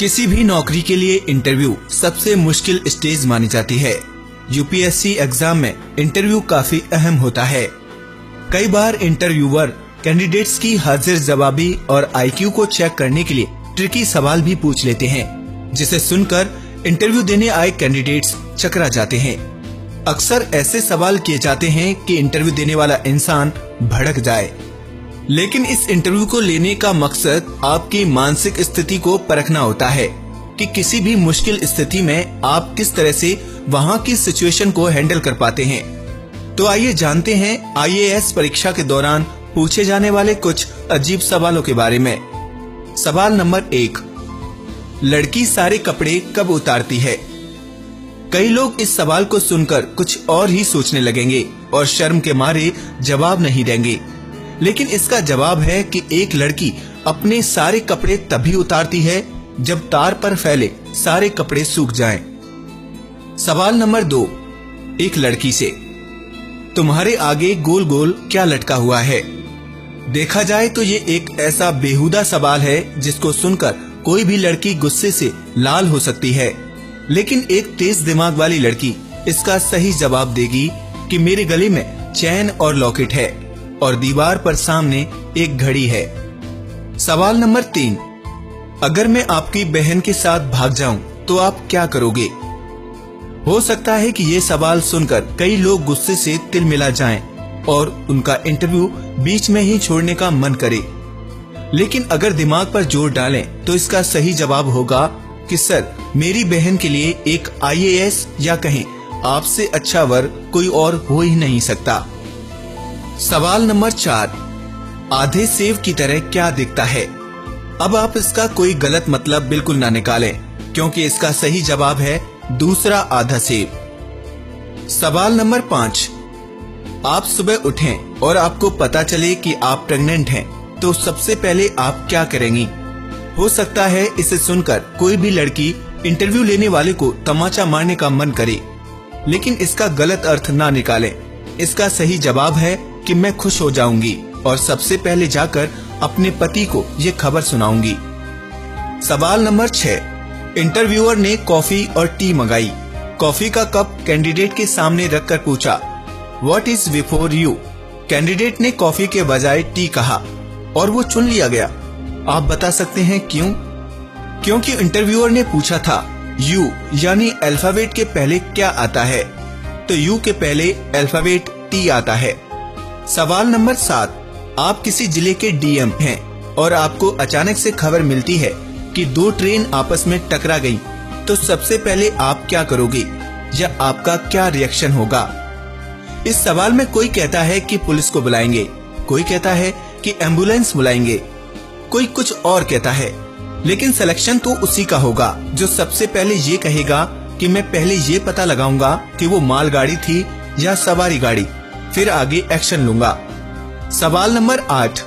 किसी भी नौकरी के लिए इंटरव्यू सबसे मुश्किल स्टेज मानी जाती है। यूपीएससी एग्जाम में इंटरव्यू काफी अहम होता है। कई बार इंटरव्यूअर कैंडिडेट्स की हाजिर जवाबी और आईक्यू को चेक करने के लिए ट्रिकी सवाल भी पूछ लेते हैं, जिसे सुनकर इंटरव्यू देने आए कैंडिडेट्स चकरा जाते हैं। अक्सर ऐसे सवाल किए जाते हैं कि इंटरव्यू देने वाला इंसान भड़क जाए। लेकिन इस इंटरव्यू को लेने का मकसद आपकी मानसिक स्थिति को परखना होता है कि किसी भी मुश्किल स्थिति में आप किस तरह से वहां की सिचुएशन को हैंडल कर पाते हैं। तो आइए जानते हैं आईएएस परीक्षा के दौरान पूछे जाने वाले कुछ अजीब सवालों के बारे में। सवाल नंबर 1, लड़की सारे कपड़े कब उतारती है? कई लोग इस सवाल को सुनकर कुछ और ही सोचने लगेंगे और शर्म के मारे जवाब नहीं देंगे। लेकिन इसका जवाब है कि एक लड़की अपने सारे कपड़े तभी उतारती है जब तार पर फैले सारे कपड़े सूख जाएं। सवाल नंबर 2, एक लड़की से, तुम्हारे आगे गोल गोल क्या लटका हुआ है? देखा जाए तो ये एक ऐसा बेहुदा सवाल है जिसको सुनकर कोई भी लड़की गुस्से से लाल हो सकती है। लेकिन एक तेज दिमाग वाली लड़की इसका सही जवाब देगी कि मेरे गले में चैन और लॉकेट है और दीवार पर सामने एक घड़ी है। सवाल नंबर 3, अगर मैं आपकी बहन के साथ भाग जाऊं तो आप क्या करोगे? हो सकता है कि ये सवाल सुनकर कई लोग गुस्से से तिलमिला जाएं और उनका इंटरव्यू बीच में ही छोड़ने का मन करे। लेकिन अगर दिमाग पर जोर डालें तो इसका सही जवाब होगा कि सर, मेरी बहन के लिए एक आईएएस या कहें आपसे अच्छा वर कोई और हो ही नहीं सकता। सवाल नंबर 4, आधे सेव की तरह क्या दिखता है? अब आप इसका कोई गलत मतलब बिल्कुल ना निकालें, क्योंकि इसका सही जवाब है दूसरा आधा सेव। सवाल नंबर 5, आप सुबह उठें और आपको पता चले कि आप प्रेग्नेंट हैं, तो सबसे पहले आप क्या करेंगी? हो सकता है इसे सुनकर कोई भी लड़की इंटरव्यू लेने वाले को तमाचा मारने का मन करे, लेकिन इसका गलत अर्थ ना निकालें। इसका सही जवाब है कि मैं खुश हो जाऊंगी और सबसे पहले जाकर अपने पति को ये खबर सुनाऊंगी। सवाल नंबर 6, इंटरव्यूअर ने कॉफी और टी मंगाई। कॉफी का कप कैंडिडेट के सामने रखकर पूछा, what is before you? Candidate ने कॉफी के बजाय टी कहा और वो चुन लिया गया। आप बता सकते हैं क्यों? क्योंकि इंटरव्यूअर ने पूछा था यू यानी अल्फाबेट के पहले क्या आता है, तो यू के पहले अल्फाबेट टी आता है। सवाल नंबर 7, आप किसी जिले के डीएम हैं और आपको अचानक से खबर मिलती है कि 2 ट्रेन आपस में टकरा गई, तो सबसे पहले आप क्या करोगे या आपका क्या रिएक्शन होगा? इस सवाल में कोई कहता है कि पुलिस को बुलाएंगे, कोई कहता है कि एम्बुलेंस बुलाएंगे, कोई कुछ और कहता है। लेकिन सिलेक्शन तो उसी का होगा जो सबसे पहले ये कहेगा कि मैं पहले ये पता लगाऊंगा कि वो मालगाड़ी थी या सवारी गाड़ी, फिर आगे एक्शन लूंगा। सवाल नंबर 8,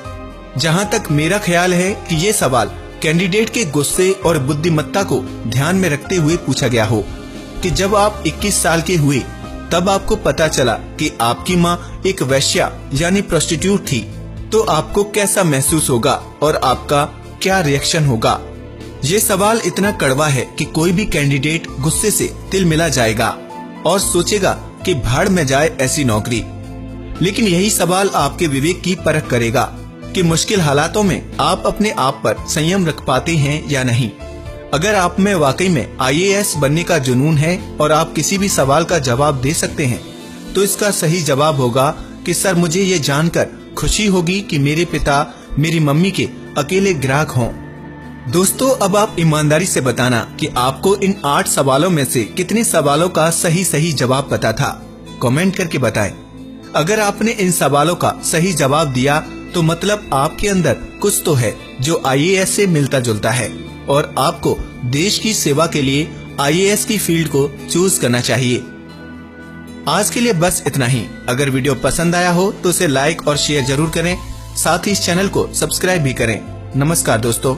जहां तक मेरा ख्याल है कि ये सवाल कैंडिडेट के गुस्से और बुद्धिमत्ता को ध्यान में रखते हुए पूछा गया हो कि जब आप 21 साल के हुए तब आपको पता चला कि आपकी माँ एक वेश्या यानी प्रोस्टिट्यूट थी, तो आपको कैसा महसूस होगा और आपका क्या रिएक्शन होगा? ये सवाल इतना कड़वा है कि कोई भी कैंडिडेट गुस्से से तिलमिला जाएगा और सोचेगा कि भाड़ में जाए ऐसी नौकरी। लेकिन यही सवाल आपके विवेक की परख करेगा कि मुश्किल हालातों में आप अपने आप पर संयम रख पाते हैं या नहीं। अगर आप में वाकई में आईएएस बनने का जुनून है और आप किसी भी सवाल का जवाब दे सकते हैं, तो इसका सही जवाब होगा कि सर, मुझे ये जानकर खुशी होगी कि मेरे पिता मेरी मम्मी के अकेले ग्राहक हों। दोस्तों, अब आप ईमानदारी से बताना कि आपको इन 8 सवालों में से कितने सवालों का सही जवाब पता था। कमेंट करके बताएं। अगर आपने इन सवालों का सही जवाब दिया तो मतलब आपके अंदर कुछ तो है जो आईएएस से मिलता जुलता है और आपको देश की सेवा के लिए आईएएस की फील्ड को चूज करना चाहिए। आज के लिए बस इतना ही। अगर वीडियो पसंद आया हो तो उसे लाइक और शेयर जरूर करें, साथ ही इस चैनल को सब्सक्राइब भी करें। नमस्कार दोस्तों।